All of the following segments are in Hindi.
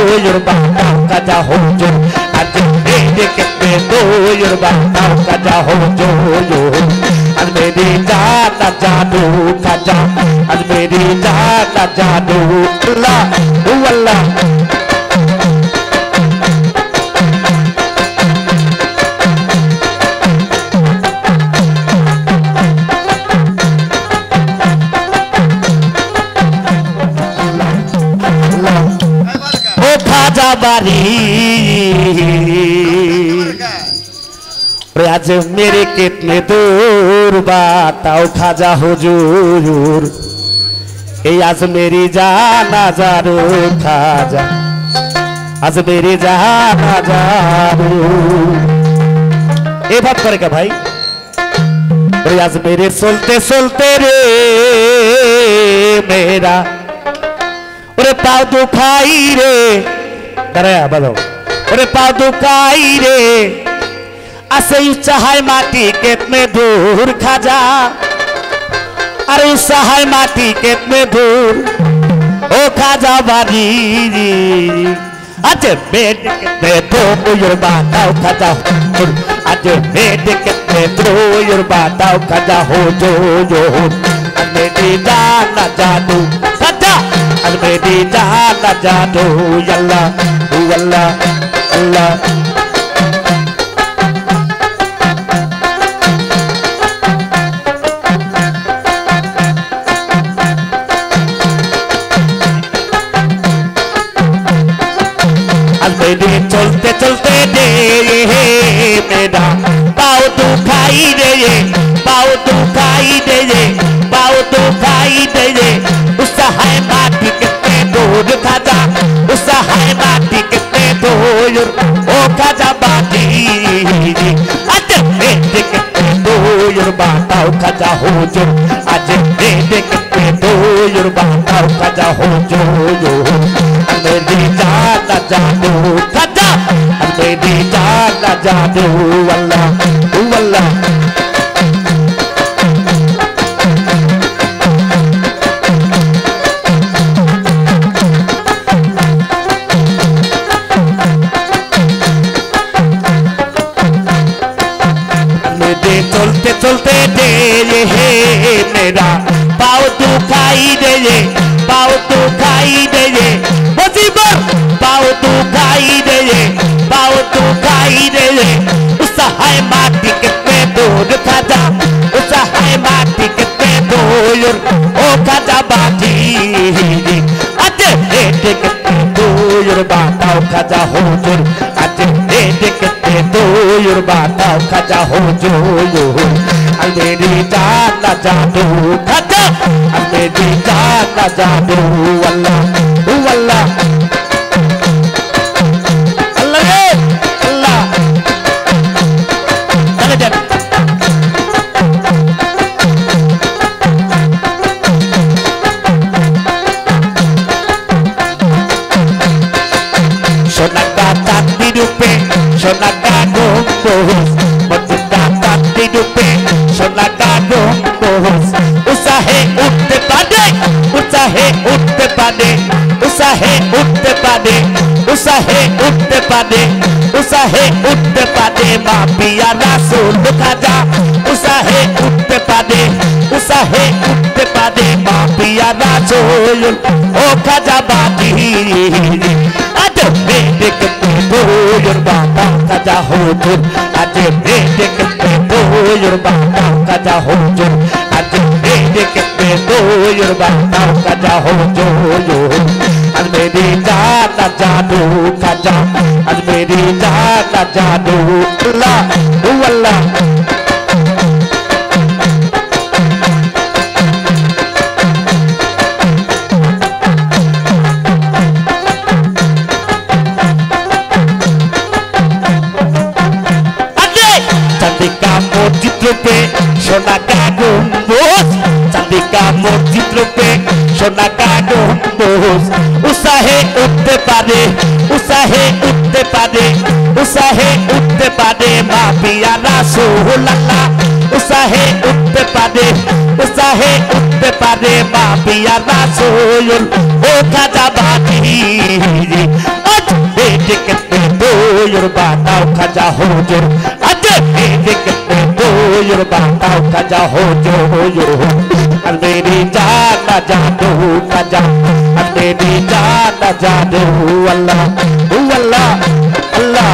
বাতাও কাজা হুজুর আজ মেরে কিতনে দূর বাতাও কাজা হুজুর আজ মেরি জানা জাদু কাজা আজ মেরি জানা জাদু আল্লাহ আল্লাহ बारी आज मेरे कितने दूर बताओ खाजा हुजूर ए आज मेरी जाना जारू खाजा आज मेरी जाना जारू ए बात करेगा भाई आज मेरे सोलते सोलते रे मेरा ओरे पाँव दुखाई रे दराया बोलो ओरे पाँव दुखाई रे आसे चाहे माटी कितने दूर खाजा अरे सहाय माटी कितने दूर ओ खाजा बारी आज बेड कितने दूर बताओ खाजा आज बेड कितने दूर बताओ खाजा हो जो मेरी जाना जादू खाजा आज मेरी जाना जादू अल्लाह अल्लाह अल्लाह आज मेरी चलते चलते दे मेरा पाँव दुखाई दे पाँव दुखाई दे पाँव दुखाई दे उसहाय माटी कितने दूर खाजा उसहाय माटी कितने दूर ओ खाजा बाटी आज मेरे कितने दूर बताओ खाजा हुजूर आज मेरे कितने दूर बताओ खाजा हुजूर मेरी जाना जादू खाजा मेरी जाना जादू अल्लाह अल्लाह चलते चलते दे मेरा पाँव दुखाई दे पाँव दुखाई दे मुसीबत पाँव दुखाई दे पाँव दुखाई दे उसहाय माटी कितने दूर खाजा उसहाय माटी कितने दूर ओ खाजा बाटी आज बेटे कितने दूर बताओ खाजा हुजूर आज बेटे कितने दूर बताओ खाजा हुजूर मेरी जाना जादू खाजा मेरी जाना जादू अल्लाह अल्लाह अल्लाह अल्लाह चले जाए सोना का चांदी रूपे सोना का गोंगोस मजुदा चांदी रूपे सोना का गोंगोस उसाहे उठते पादे उसाहे उठते पादे उसाहे उठते पादे उसाहे उठते पादे उसाहे उठते पादे माँ पिया रसूल खाजा उसाहे उठते पादे उसाहे उठते पादे माँ पिया रसूल ओ खाजा बाटी आज मेरे कितने दूर बताओ खाजा हुजूर आज मेरे कितने दूर बताओ खाजा हुजूर आज मेरे कितने दूर बताओ खाजा हुजूर आज मेरी जाना जादू खाजा आज मेरी जाना जादू अल्लाह अल्लाह पे सोना का गुंबज चांदी का मस्जिद पे सोना का गुंबज उसाहे उठते पादे उसाहे उठते पादे उसाहे उठते पादे माँ पिया रसूल अल्लाह उसाहे उठते पादे उसाहे उठते पादे माँ पिया रसूल ओ खाजा बाटी Yoruba tau kaja hojo ade dekete do Yoruba tau kaja hojo almeri jana jadu kaja almeri jana jadu Allah Allah Allah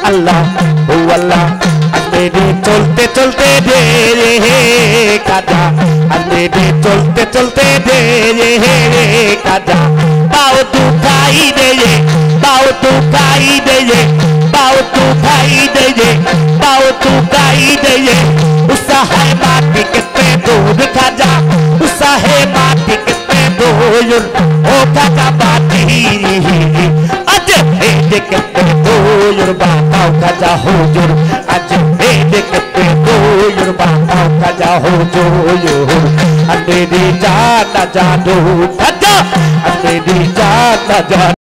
Allah Allah almeri चलते चलते दे काजा almeri चलते चलते दे काजा पाओ तू खाई दे पाओ तू खाई दे पाओ तू खाई दे पाओ तू खाई दे उसा है माटी कितने दूर खाजा उसा है माटी कितने दूर ओ काजा बाती आज कितने दूर बाताओ काजा हुजूर आज कितने दूर बाताओ काजा हुजूर अंधेरी जाना जादू काजा अंधेरी जाना जादू